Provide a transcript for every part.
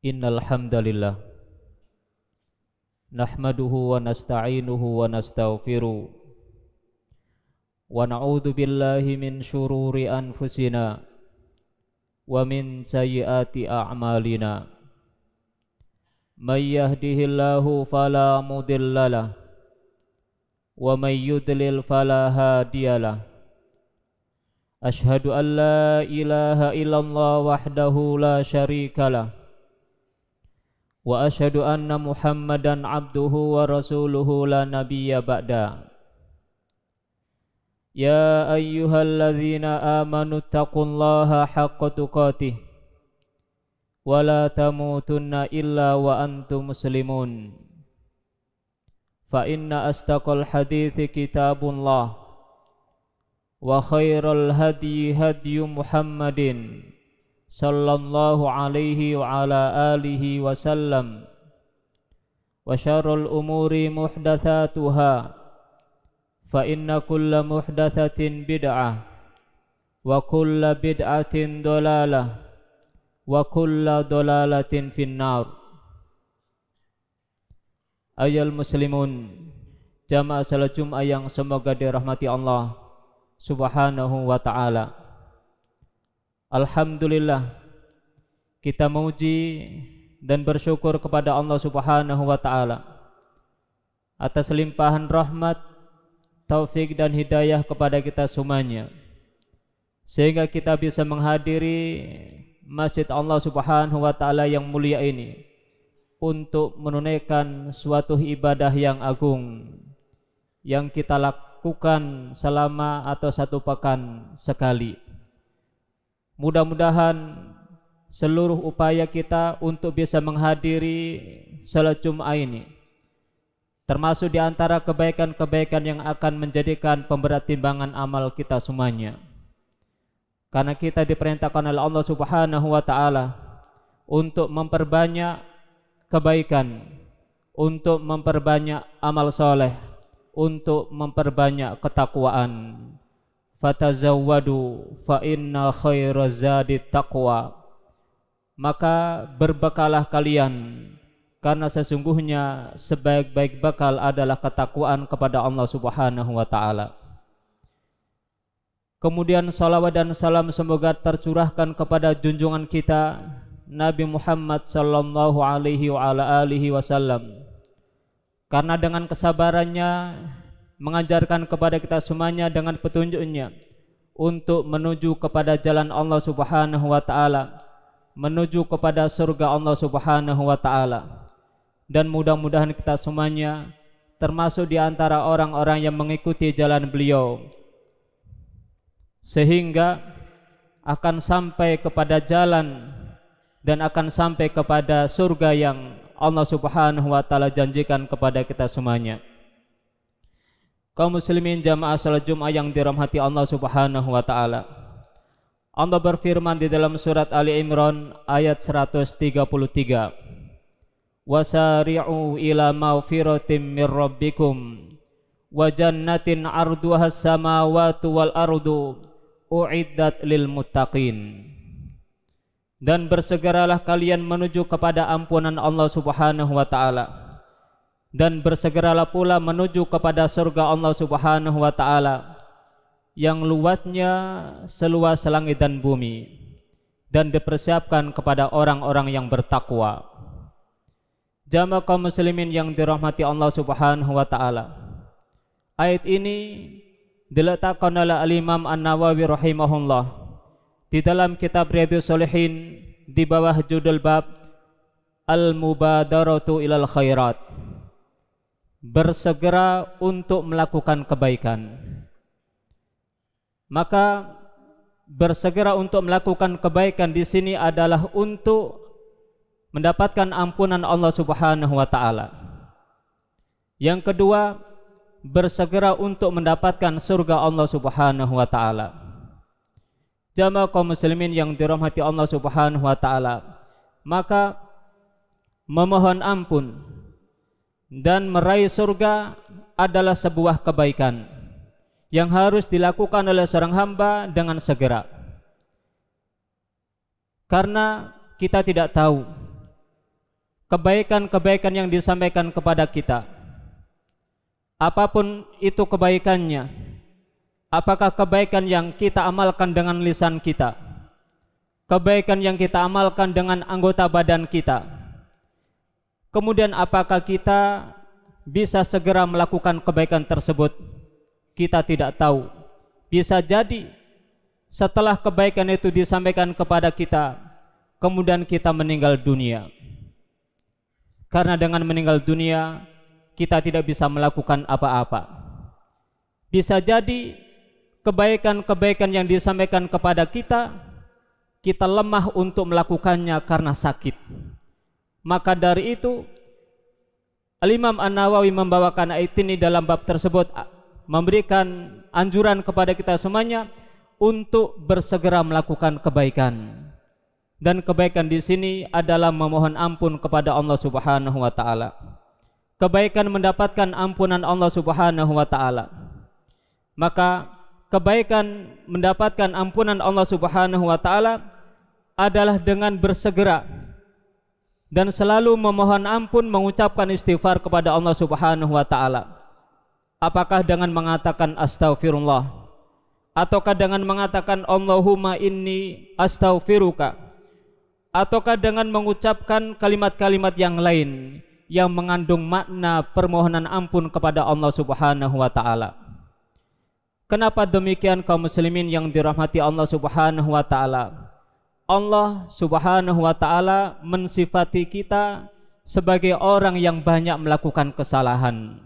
Innal hamdalillah nahmaduhu wa nasta'inuhu wa nastaghfiruh wa na'udzu billahi min syururi anfusina wa min sayyiati a'malina. May yahdihillahu fala mudhillalah wa may yudlil fala hadiyalah. Ashhadu an la ilaha illallah wahdahu la syarikalah wa asyhadu anna Muhammadan abduhu wa rasuluhu la nabiyya ba'da. Ya ayyuhalladzina amanu taqullaha haqqa tuqatih wa la tamutunna illa wa antum muslimun. Fa inna astaqal hadithi kitabullah wa khairal hadyi hadyu Muhammadin sallallahu alaihi wa ala alihi wasallam, wa syarrul umuri muhdatsatuha fa inna kulla muhdatsatin bid'ah wa kulla bid'atin dolalah wa kulla dolalatin finnar. Ayol muslimun, jamaah salat Jumat yang semoga dirahmati Allah subhanahu wa ta'ala. Alhamdulillah, kita memuji dan bersyukur kepada Allah subhanahu wa ta'ala atas limpahan rahmat, taufik dan hidayah kepada kita semuanya, sehingga kita bisa menghadiri masjid Allah subhanahu wa ta'ala yang mulia ini untuk menunaikan suatu ibadah yang agung yang kita lakukan selama atau satu pekan sekali. Mudah-mudahan seluruh upaya kita untuk bisa menghadiri salat Jumat ini, termasuk di antara kebaikan-kebaikan yang akan menjadikan pemberat timbangan amal kita semuanya. Karena kita diperintahkan oleh Allah subhanahu wa ta'ala untuk memperbanyak kebaikan, untuk memperbanyak amal soleh, untuk memperbanyak ketakwaan. Fatazawwadu fa inna khairaz zadi taqwa. Maka berbekalah kalian, karena sesungguhnya sebaik-baik bekal adalah ketakwaan kepada Allah subhanahu wa ta'ala. Kemudian salawat dan salam semoga tercurahkan kepada junjungan kita Nabi Muhammad sallallahu alaihi wa ala alihi wasallam, karena dengan kesabarannya mengajarkan kepada kita semuanya dengan petunjuknya untuk menuju kepada jalan Allah subhanahu wa ta'ala, menuju kepada surga Allah subhanahu wa ta'ala. Dan mudah-mudahan kita semuanya termasuk di antara orang-orang yang mengikuti jalan beliau, sehingga akan sampai kepada jalan dan akan sampai kepada surga yang Allah subhanahu wa ta'ala janjikan kepada kita semuanya. Kaum muslimin jamaah salat Jumat yang dirahmati Allah subhanahu wa ta'ala, Allah berfirman di dalam surat Ali Imran ayat 133, wasari'u ila maghfiratin mir rabbikum wa jannatin arduhas samawati wal ardu u'iddat lil muttaqin. Dan bersegeralah kalian menuju kepada ampunan Allah subhanahu wa ta'ala, dan bersegeralah pula menuju kepada surga Allah subhanahu wa ta'ala yang luasnya seluas langit dan bumi, dan dipersiapkan kepada orang-orang yang bertakwa. Jamaah kaum muslimin yang dirahmati Allah subhanahu wa ta'ala, ayat ini diletakkan oleh Al-Imam An-Nawawi rahimahullah di dalam kitab Riyadhus Shalihin di bawah judul bab Al-Mubadaratu ilal khairat, bersegera untuk melakukan kebaikan. Maka bersegera untuk melakukan kebaikan di sini adalah untuk mendapatkan ampunan Allah subhanahu wa ta'ala. Yang kedua, bersegera untuk mendapatkan surga Allah subhanahu wa ta'ala. Jamaah kaum muslimin yang dirahmati Allah subhanahu wa ta'ala, maka memohon ampun dan meraih surga adalah sebuah kebaikan yang harus dilakukan oleh seorang hamba dengan segera. Karena kita tidak tahu kebaikan-kebaikan yang disampaikan kepada kita, apapun itu kebaikannya, apakah kebaikan yang kita amalkan dengan lisan kita, kebaikan yang kita amalkan dengan anggota badan kita, kemudian apakah kita bisa segera melakukan kebaikan tersebut, kita tidak tahu. Bisa jadi setelah kebaikan itu disampaikan kepada kita, kemudian kita meninggal dunia. Karena dengan meninggal dunia kita tidak bisa melakukan apa-apa. Bisa jadi kebaikan-kebaikan yang disampaikan kepada kita, kita lemah untuk melakukannya karena sakit. Maka dari itu Al-Imam An-Nawawi membawakan ayat ini dalam bab tersebut, memberikan anjuran kepada kita semuanya untuk bersegera melakukan kebaikan. Dan kebaikan di sini adalah memohon ampun kepada Allah Subhanahu wa taala. Kebaikan mendapatkan ampunan Allah Subhanahu wa taala. Maka kebaikan mendapatkan ampunan Allah Subhanahu wa taala adalah dengan bersegera dan selalu memohon ampun, mengucapkan istighfar kepada Allah Subhanahu wa taala. Apakah dengan mengatakan astaghfirullah, ataukah dengan mengatakan Allahumma inni astaghfiruka, ataukah dengan mengucapkan kalimat-kalimat yang lain yang mengandung makna permohonan ampun kepada Allah Subhanahu wa taala. Kenapa demikian kaum muslimin yang dirahmati Allah Subhanahu wa taala? Allah Subhanahu wa taala mensifati kita sebagai orang yang banyak melakukan kesalahan.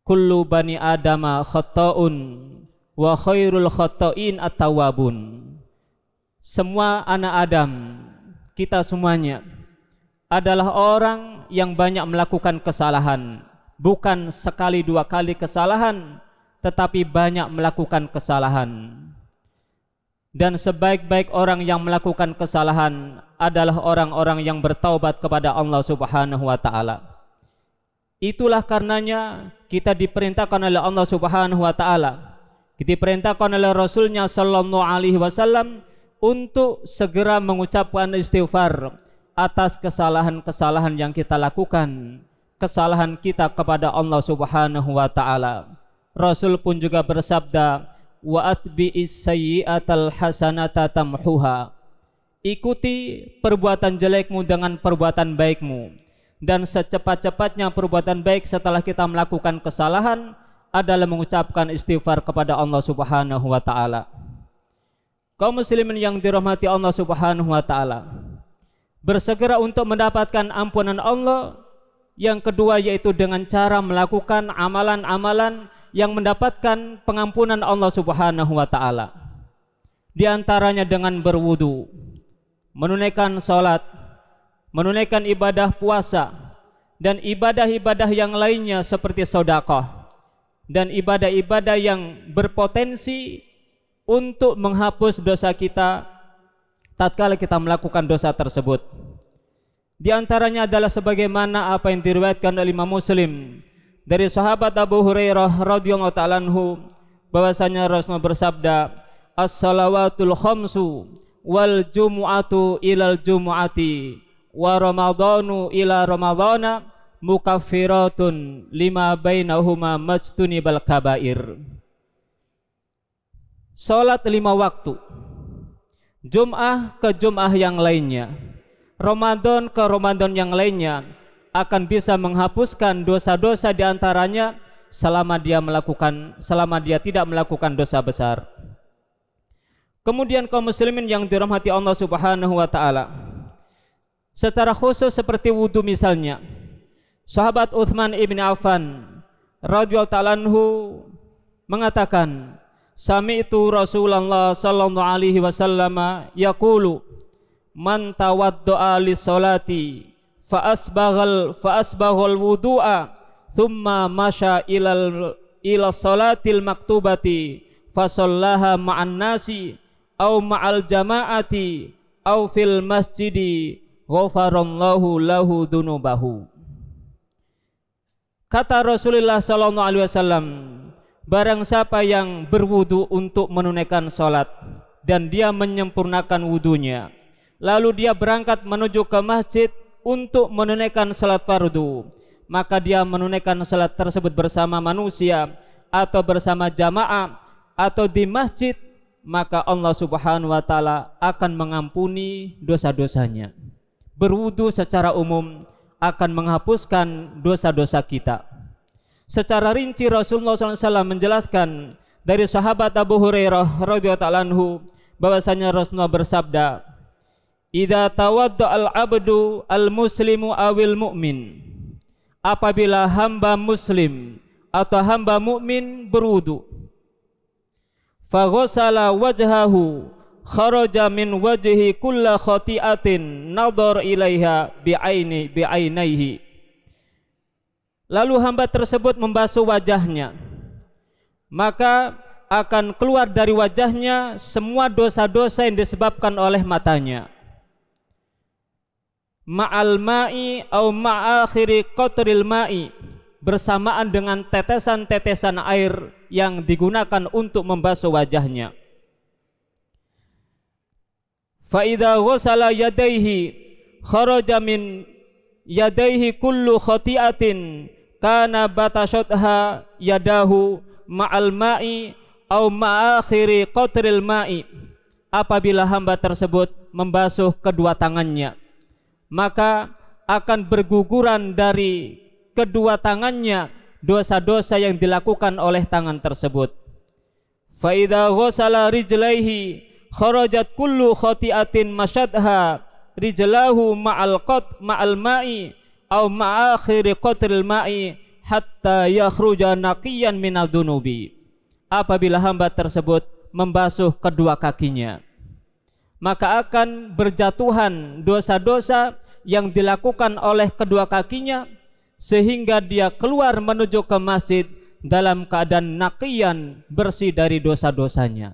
Kullu bani adama khata'un wa khairul khata'in at-tawwabun. Semua anak Adam, kita semuanya adalah orang yang banyak melakukan kesalahan. Bukan sekali dua kali kesalahan, tetapi banyak melakukan kesalahan. Dan sebaik-baik orang yang melakukan kesalahan adalah orang-orang yang bertaubat kepada Allah Subhanahu wa taala. Itulah karenanya kita diperintahkan oleh Allah Subhanahu wa taala, diperintahkan oleh Rasulnya sallallahu alaihi wasallam untuk segera mengucapkan istighfar atas kesalahan-kesalahan yang kita lakukan, kesalahan kita kepada Allah Subhanahu wa taala. Rasul pun juga bersabda, wa atbi'is sayyi'atal hasanata tamhuha. Ikuti perbuatan jelekmu dengan perbuatan baikmu, dan secepat-cepatnya perbuatan baik setelah kita melakukan kesalahan adalah mengucapkan istighfar kepada Allah Subhanahu wa taala. Kaum muslimin yang dirahmati Allah Subhanahu wa taala, bersegera untuk mendapatkan ampunan Allah. Yang kedua yaitu dengan cara melakukan amalan-amalan yang mendapatkan pengampunan Allah Subhanahu wa taala. Di antaranya dengan berwudu, menunaikan salat, menunaikan ibadah puasa, dan ibadah-ibadah yang lainnya seperti sedekah dan ibadah-ibadah yang berpotensi untuk menghapus dosa kita tatkala kita melakukan dosa tersebut. Di antaranya adalah sebagaimana apa yang diriwayatkan oleh Imam Muslim dari sahabat Abu Hurairah radhiyallahu ta'ala anhu, bahwasanya Rasulullah bersabda, as-salawatul khamsu wal jumu'atu ilal jumu'ati wa ramadhanu ila ramadhana mukaffiratun lima bainahuma majtunibal kabair. Salat 5 waktu, Jum'ah ke Jum'ah yang lainnya, Ramadan ke Ramadan yang lainnya akan bisa menghapuskan dosa-dosa di antaranya selama dia tidak melakukan dosa besar. Kemudian kaum muslimin yang dirahmati Allah Subhanahu wa taala, secara khusus seperti wudu misalnya, sahabat Utsman ibn Affan radhiyallahu ta'ala anhu mengatakan, sami'tu Rasulullah sallallahu alaihi wasallam yaqulu man tawaddo'a lis-salati fa asbaghal wudu'a thumma masya ila salatil maktubati fa shallaha ma'an nasi au ma'al jama'ati au fil masjidi ghafarallahu lahu dunubahu. Kata Rasulullah sallallahu alaihi wasallam, barang siapa yang berwudu untuk menunaikan salat dan dia menyempurnakan wudunya, lalu dia berangkat menuju ke masjid untuk menunaikan salat fardu, maka dia menunaikan salat tersebut bersama manusia atau bersama jamaah atau di masjid, maka Allah Subhanahu wa taala akan mengampuni dosa-dosanya. Berwudu secara umum akan menghapuskan dosa-dosa kita. Secara rinci Rasulullah SAW menjelaskan dari sahabat Abu Hurairah radhiyallahu anhu bahwasanya Rasulullah bersabda, "Idza tawadda al-'abdu al-muslimu awil mu'min." Apabila hamba muslim atau hamba mukmin berwudu, fa ghassala wajhahu kharaja min wajhi kulla khati'atin nadhar ilaiha bi'ainaihi. Lalu hamba tersebut membasuh wajahnya, maka akan keluar dari wajahnya semua dosa-dosa yang disebabkan oleh matanya. Ma'al ma'i au ma'akhiri qatril ma'i, bersamaan dengan tetesan-tetesan air yang digunakan untuk membasuh wajahnya. Fa idza ghassala yadayhi kharaja min yadayhi kullu khati'atin kana batashatha yadahu ma'al ma'i au ma'akhiri qatril ma'i. Apabila hamba tersebut membasuh kedua tangannya, maka akan berguguran dari kedua tangannya dosa-dosa yang dilakukan oleh tangan tersebut. Fa idza ghassala rijlaihi kharajat kullu khati'atin masyadha rijlahu ma'al ma'i aw ma'akhiri qatril ma'i hatta yakhruja naqiyan minal dunubi. Apabila hamba tersebut membasuh kedua kakinya, maka akan berjatuhan dosa-dosa yang dilakukan oleh kedua kakinya sehingga dia keluar menuju ke masjid dalam keadaan naqiyan, bersih dari dosa-dosanya.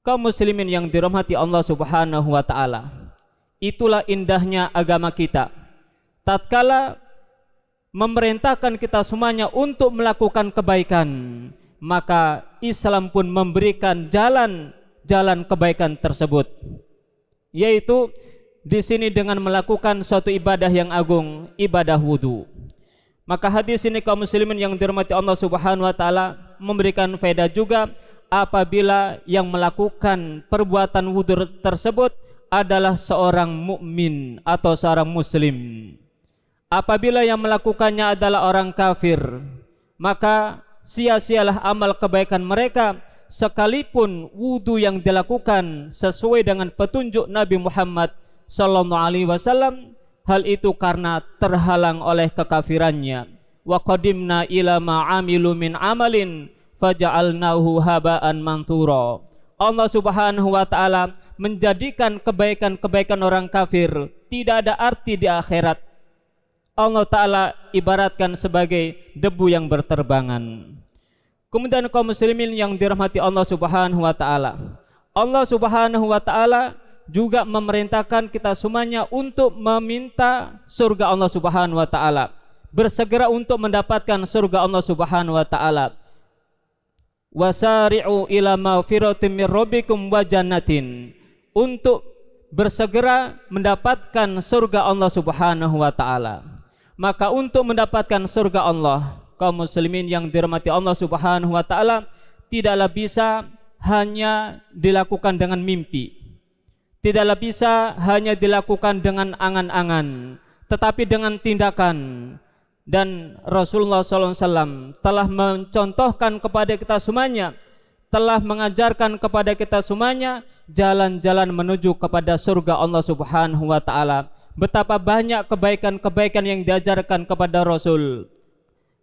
Kaum muslimin yang dirahmati Allah Subhanahu wa taala, itulah indahnya agama kita. Tatkala memerintahkan kita semuanya untuk melakukan kebaikan, maka Islam pun memberikan jalan kebaikan tersebut, yaitu di sini dengan melakukan suatu ibadah yang agung, ibadah wudu. Maka hadis ini kaum muslimin yang dirahmati Allah Subhanahu wa taala memberikan faedah juga apabila yang melakukan perbuatan wudu tersebut adalah seorang mukmin atau seorang muslim. Apabila yang melakukannya adalah orang kafir, maka sia-sialah amal kebaikan mereka, sekalipun wudu yang dilakukan sesuai dengan petunjuk Nabi Muhammad sallallahu alaihi wasallam, hal itu karena terhalang oleh kekafirannya. Wa qadimna ila ma amilu min amalin faja'alnahu haba'an manthura. Allah Subhanahu wa taala menjadikan kebaikan-kebaikan orang kafir tidak ada arti di akhirat. Allah taala ibaratkan sebagai debu yang berterbangan. Kemudian kaum muslimin yang dirahmati Allah Subhanahu wa taala, Allah Subhanahu wa taala juga memerintahkan kita semuanya untuk meminta surga Allah Subhanahu wa taala, bersegera untuk mendapatkan surga Allah Subhanahu wa taala. Wasari'u ila maghfiratin mir rabbikum wa jannatin, untuk bersegera mendapatkan surga Allah Subhanahu wa taala. Maka untuk mendapatkan surga Allah, kaum muslimin yang dirahmati Allah Subhanahu wa taala, tidaklah bisa hanya dilakukan dengan mimpi. Tidaklah bisa hanya dilakukan dengan angan-angan, tetapi dengan tindakan. Dan Rasulullah SAW telah mencontohkan kepada kita semuanya, telah mengajarkan kepada kita semuanya jalan-jalan menuju kepada surga Allah Subhanahu wa taala. Betapa banyak kebaikan-kebaikan yang diajarkan kepada Rasul,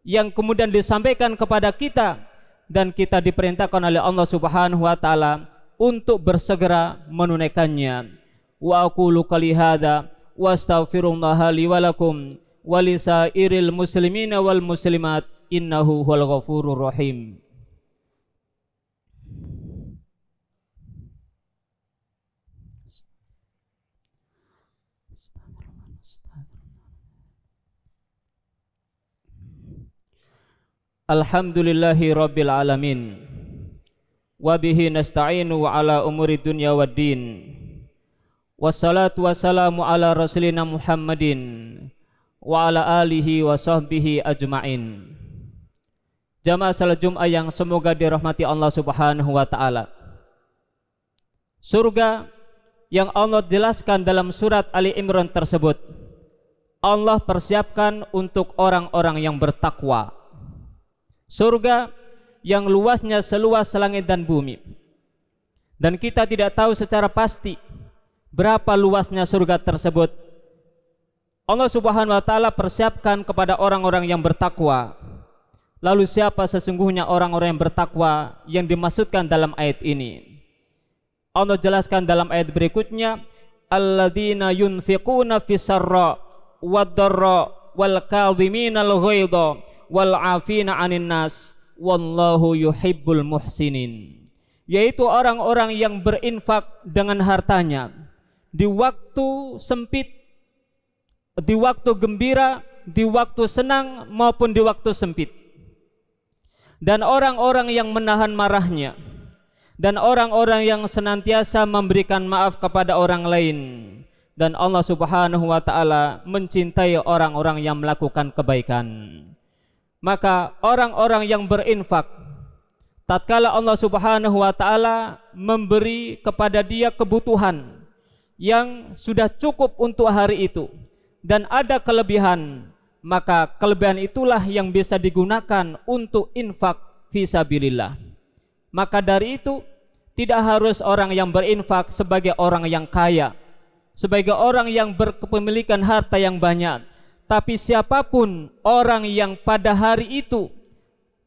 yang kemudian disampaikan kepada kita, dan kita diperintahkan oleh Allah Subhanahu wa taala untuk bersegera menunaikannya. Wa aqulu qali hadza wa astaghfirullaha li wa lakum wa lisairil muslimina wal muslimat innahu huwal ghafurur rahim. Alhamdulillahi rabbil alamin, wa bihi nasta'inu ala umuri dunya waddin, Wassalatu wassalamu ala rasulina Muhammadin wa ala alihi wa sahbihi ajma'in. Jamaah salat Jum'ah yang semoga dirahmati Allah Subhanahu wa taala. Surga yang Allah jelaskan dalam surat Ali Imran tersebut, Allah persiapkan untuk orang-orang yang bertakwa. Surga yang luasnya seluas langit dan bumi. Dan kita tidak tahu secara pasti berapa luasnya surga tersebut. Allah Subhanahu wa taala persiapkan kepada orang-orang yang bertakwa. Lalu siapa sesungguhnya orang-orang yang bertakwa yang dimaksudkan dalam ayat ini? Allah jelaskan dalam ayat berikutnya, alladzina yunfiquna fis-sarra wad-dharra wal kadhiminal ghaidha wal 'afina 'anil nas wallahu yuhibbul muhsinin. Yaitu orang-orang yang berinfak dengan hartanya di waktu sempit, di waktu gembira, di waktu senang maupun di waktu sempit. Dan orang-orang yang menahan marahnya, dan orang-orang yang senantiasa memberikan maaf kepada orang lain. Dan Allah Subhanahu wa taala mencintai orang-orang yang melakukan kebaikan. Maka orang-orang yang berinfak, tatkala Allah Subhanahu wa taala memberi kepada dia kebutuhan yang sudah cukup untuk hari itu dan ada kelebihan, maka kelebihan itulah yang bisa digunakan untuk infak fisabilillah. Maka dari itu tidak harus orang yang berinfak sebagai orang yang kaya, sebagai orang yang berkepemilikan harta yang banyak, tapi siapapun orang yang pada hari itu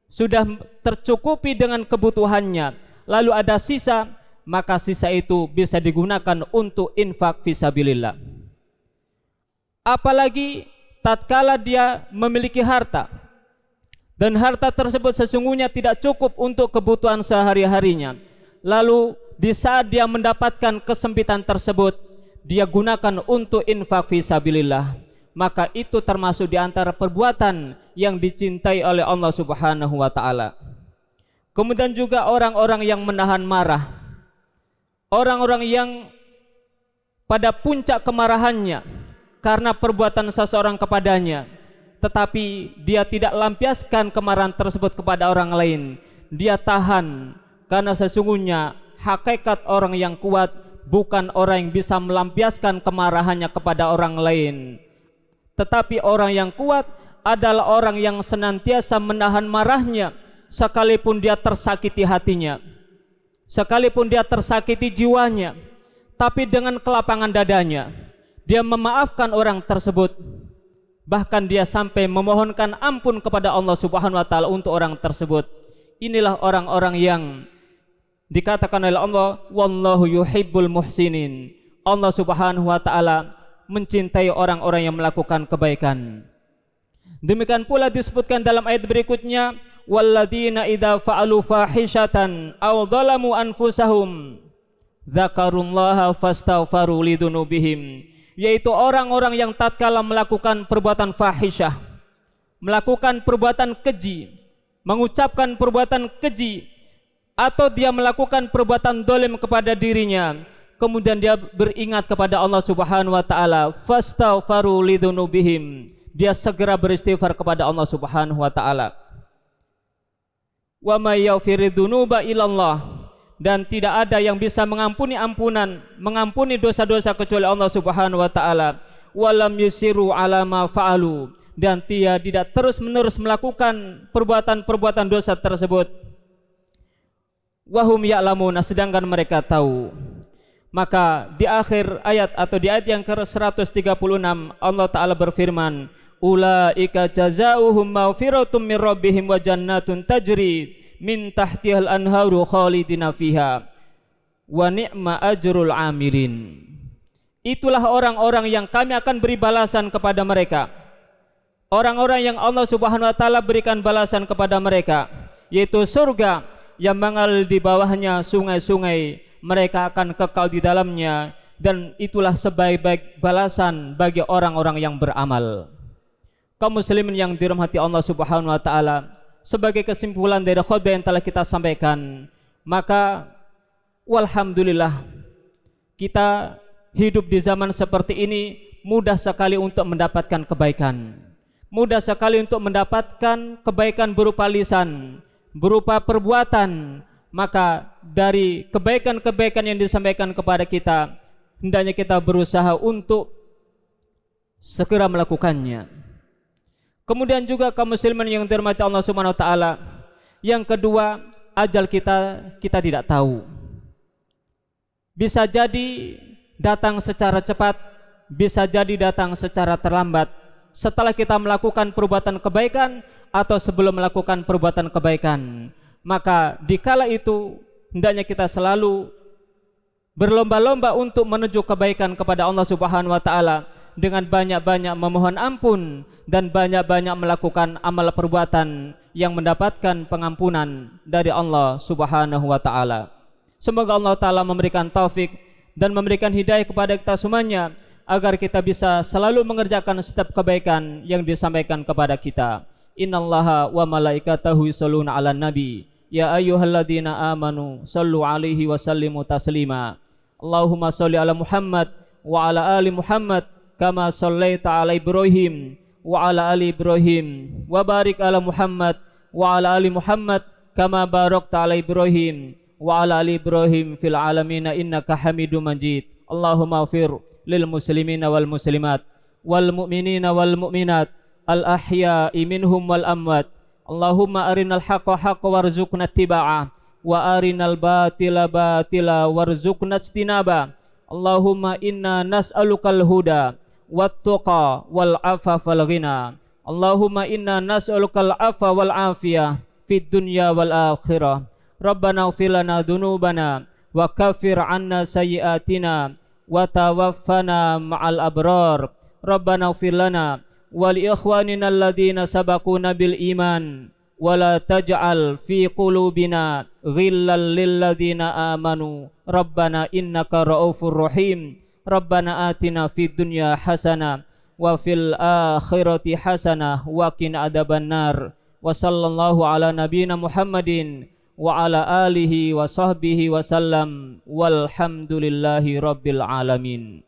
sudah tercukupi dengan kebutuhannya, lalu ada sisa, maka sisa itu bisa digunakan untuk infak fisabilillah. Apalagi tatkala dia memiliki harta dan harta tersebut sesungguhnya tidak cukup untuk kebutuhan sehari-harinya, lalu di saat dia mendapatkan kesempitan tersebut dia gunakan untuk infak fisabilillah, maka itu termasuk di antara perbuatan yang dicintai oleh Allah Subhanahu wa taala. Kemudian juga orang-orang yang menahan marah, orang-orang yang pada puncak kemarahannya karena perbuatan seseorang kepadanya, tetapi dia tidak lampiaskan kemarahan tersebut kepada orang lain. Dia tahan, karena sesungguhnya hakikat orang yang kuat bukan orang yang bisa melampiaskan kemarahannya kepada orang lain, tetapi orang yang kuat adalah orang yang senantiasa menahan marahnya sekalipun dia tersakiti hatinya, sekalipun dia tersakiti jiwanya, tapi dengan kelapangan dadanya dia memaafkan orang tersebut. Bahkan dia sampai memohonkan ampun kepada Allah Subhanahu wa taala untuk orang tersebut. Inilah orang-orang yang dikatakan oleh Allah, wallahu yuhibbul muhsinin. Allah Subhanahu wa taala mencintai orang-orang yang melakukan kebaikan. Demikian pula disebutkan dalam ayat berikutnya, walladzina idza fa'alu fahishatan aw dzalamu anfusahum dzakarullaha fastaghfaru lidzunubihim. Yaitu orang-orang yang tatkala melakukan perbuatan fahisyah, melakukan perbuatan keji, mengucapkan perbuatan keji, atau dia melakukan perbuatan dolim kepada dirinya, kemudian dia beringat kepada Allah Subhanahu wa taala, fastaghfaru lidzunubihim, dia segera beristighfar kepada Allah Subhanahu wa taala. Wa may yaghfiridzunuba illallah, dan tidak ada yang bisa mengampuni dosa-dosa kecuali Allah Subhanahu wa taala. Walam yusiru ala ma fa'alu, dan dia tidak terus-menerus melakukan perbuatan-perbuatan dosa tersebut. Wahum ya'lamuna, sedangkan mereka tahu. Maka di akhir ayat atau di ayat yang ke-136 Allah taala berfirman, ulaika jazaohum maghfiratum mir rabbihim wa jannatun tajri min tahtihal anharu khalidina fiha wa ni'ma ajrul amilin. Itulah orang-orang yang kami akan beri balasan kepada mereka, orang-orang yang Allah Subhanahu wa taala berikan balasan kepada mereka, yaitu surga yang mengalir di bawahnya sungai-sungai, mereka akan kekal di dalamnya, dan itulah sebaik-baik balasan bagi orang-orang yang beramal. Kaum muslimin yang dirahmati Allah Subhanahu wa taala, sebagai kesimpulan dari khutbah yang telah kita sampaikan, maka walhamdulillah kita hidup di zaman seperti ini mudah sekali untuk mendapatkan kebaikan, mudah sekali untuk mendapatkan kebaikan berupa lisan, berupa perbuatan. Maka dari kebaikan-kebaikan yang disampaikan kepada kita, hendaknya kita berusaha untuk segera melakukannya. Kemudian juga kaum muslimin yang dirahmati Allah Subhanahu wa taala, yang kedua, ajal kita tidak tahu. Bisa jadi datang secara cepat, bisa jadi datang secara terlambat setelah kita melakukan perbuatan kebaikan atau sebelum melakukan perbuatan kebaikan. Maka dikala itu hendaknya kita selalu berlomba-lomba untuk menuju kebaikan kepada Allah Subhanahu wa taala dengan banyak-banyak memohon ampun dan banyak-banyak melakukan amal perbuatan yang mendapatkan pengampunan dari Allah Subhanahu wa taala. Semoga Allah taala memberikan taufik dan memberikan hidayah kepada kita semuanya agar kita bisa selalu mengerjakan setiap kebaikan yang disampaikan kepada kita. Innallaha wa malaikatahu yusholluna 'alan nabi ya ayyuhalladzina amanu shallu 'alaihi wa sallimu taslima. Allahumma shalli ala Muhammad wa ala ali Muhammad kama shallaita ala Ibrahim wa ala ali Ibrahim wa barik ala Muhammad wa ala ali Muhammad kama barakta ala Ibrahim wa ala ali Ibrahim fil alamin innaka Hamidum Majid. Allahumma ighfir lil muslimina wal muslimat wal mu'minina wal mu'minat al ahya'i minhum wal amwat. Allahumma arinal haqqa haqqa warzuqna ittiba'ah wa arinal batila batila warzuqna ijtinaba. Allahumma inna nas'alukal huda wat tuqa wal afafa wal ghina. Allahumma inna nas'alukal afa wal afiyah fid dunya wal akhirah. Rabbana ighfir lana dzunubana wa kaffir 'anna sayyi'atina wa tawaffana ma'al abrar. Rabbana ighfir lana wa li ikhwanina alladhina sabaquna bil iman wa la taj'al fi qulubina ghillan lil ladzina amanu rabbana innaka raufur rahim. Rabbana atina fid dunya hasanah wa fil akhirati hasanah wa qina adzabannar. Wa sallallahu ala nabiyyina Muhammadin wa ala alihi wa sahbihi wa sallam walhamdulillahi rabbil alamin.